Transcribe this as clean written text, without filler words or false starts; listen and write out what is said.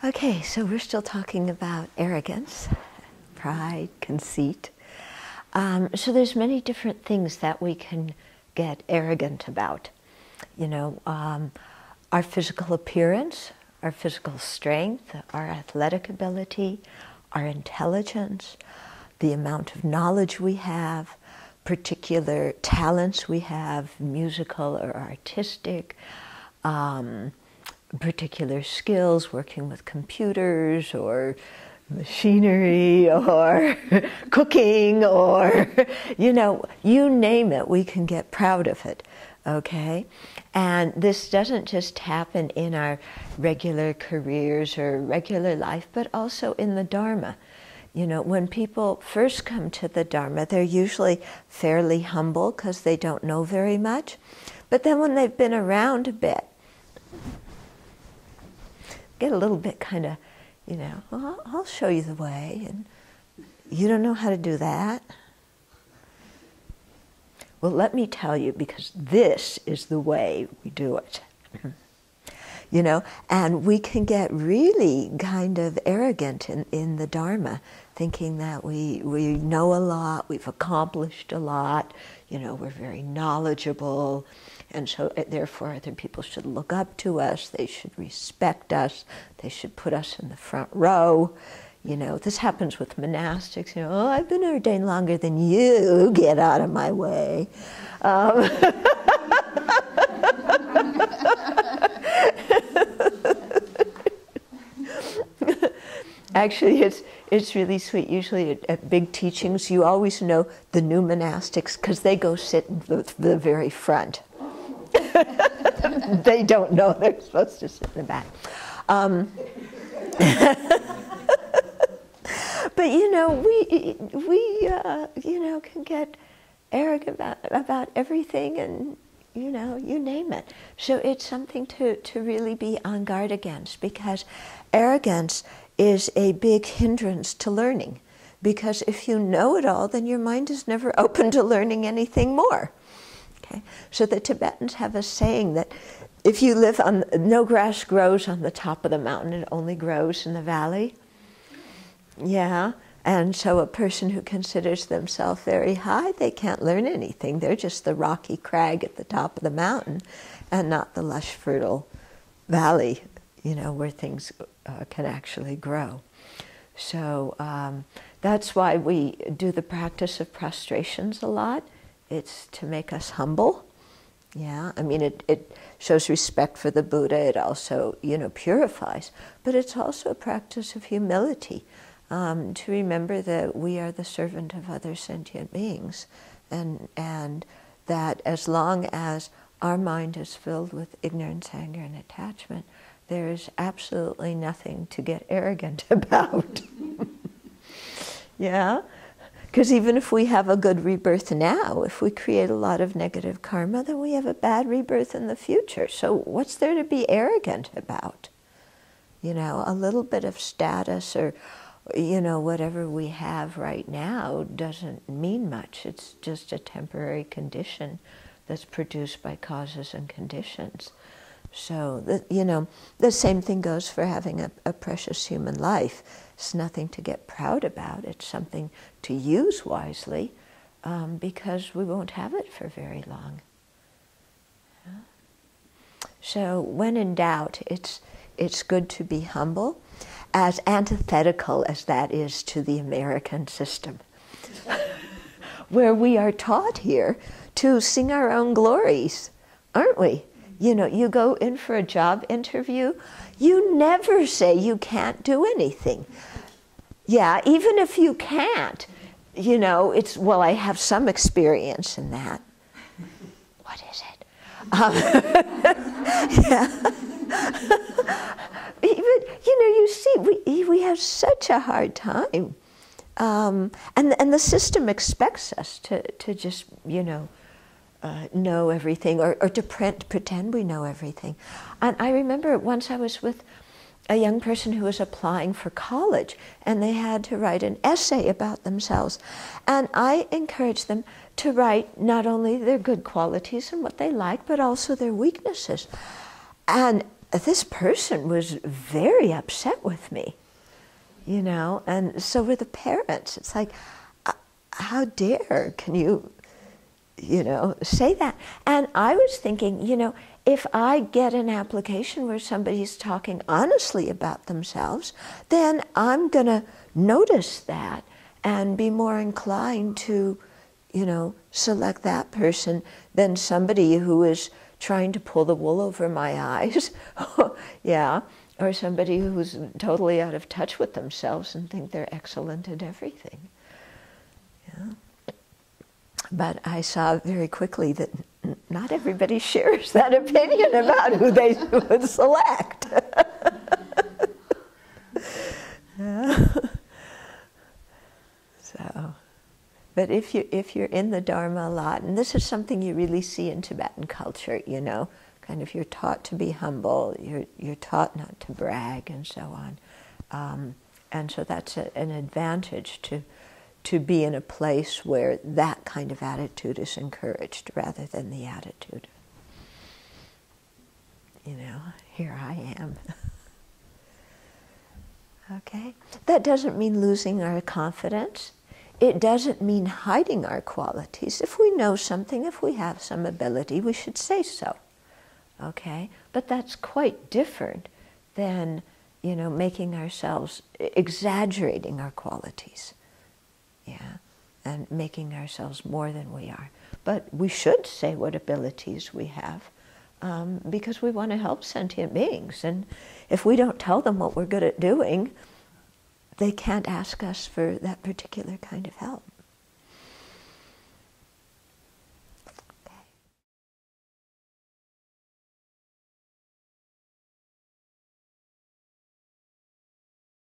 Okay, so we're still talking about arrogance, pride, conceit. So there's many different things that we can get arrogant about. Our physical appearance, our physical strength, our athletic ability, our intelligence, the amount of knowledge we have, particular talents we have, musical or artistic, particular skills, working with computers or machinery or cooking or, you name it, we can get proud of it, okay? And this doesn't just happen in our regular careers or regular life, but also in the Dharma. When people first come to the Dharma, they're usually fairly humble because they don't know very much. But then when they've been around a bit, get a little bit kind of, well, I'll show you the way, and you don't know how to do that. Well, let me tell you, because this is the way we do it. And we can get really kind of arrogant in the Dharma, thinking that we know a lot, we've accomplished a lot, we're very knowledgeable, and so therefore other people should look up to us, they should respect us, they should put us in the front row. This happens with monastics, oh, I've been ordained longer than you, get out of my way. Actually, it's really sweet. Usually at big teachings, you always know the new monastics because they go sit in the very front. They don't know they're supposed to sit in the back. But we can get arrogant about everything, and you name it. So it's something to really be on guard against, because arrogance is a big hindrance to learning. Because if you know it all, then your mind is never open to learning anything more. Okay? So the Tibetans have a saying that if you live on, no grass grows on the top of the mountain, it only grows in the valley. Yeah, and so a person who considers themselves very high, they can't learn anything. They're just the rocky crag at the top of the mountain and not the lush, fertile valley, where things can actually grow. So that's why we do the practice of prostrations a lot. It's to make us humble. Yeah, I mean, it shows respect for the Buddha. It also, purifies. But it's also a practice of humility, to remember that we are the servant of other sentient beings, and that as long as our mind is filled with ignorance, anger, and attachment, there is absolutely nothing to get arrogant about. Yeah? Because even if we have a good rebirth now, if we create a lot of negative karma, then we have a bad rebirth in the future. So what's there to be arrogant about? A little bit of status or, whatever we have right now doesn't mean much. It's just a temporary condition that's produced by causes and conditions. So, the same thing goes for having a precious human life. It's nothing to get proud about. It's something to use wisely, because we won't have it for very long. Yeah? So when in doubt, it's good to be humble, as antithetical as that is to the American system, where we are taught here to sing our own glories, aren't we? You go in for a job interview, you never say you can't do anything. Yeah, even if you can't, it's, well, I have some experience in that. What is it? Yeah. But, you see, we have such a hard time. And the system expects us to just, know everything, or to pretend we know everything. And I remember once I was with a young person who was applying for college, and they had to write an essay about themselves. And I encouraged them to write not only their good qualities and what they like, but also their weaknesses. And this person was very upset with me, you know, and so were the parents. It's like, how dare can you, you know, say that? And I was thinking, you know, if I get an application where somebody's talking honestly about themselves, then I'm going to notice that and be more inclined to, you know, select that person than somebody who is trying to pull the wool over my eyes, yeah, or somebody who's totally out of touch with themselves and think they're excellent at everything. Yeah. But I saw very quickly that not everybody shares that opinion about who they would select. Yeah. So, but if you're in the Dharma a lot, and this is something you really see in Tibetan culture, you know, kind of you're taught to be humble, you're taught not to brag, and so on, and so that's an advantage to be in a place where that kind of attitude is encouraged rather than the attitude, you know, here I am. Okay, that doesn't mean losing our confidence. It doesn't mean hiding our qualities. If we know something, if we have some ability, we should say so. Okay? But that's quite different than, you know, making ourselves, exaggerating our qualities. Yeah? And making ourselves more than we are. But we should say what abilities we have because we want to help sentient beings. And if we don't tell them what we're good at doing, they can't ask us for that particular kind of help.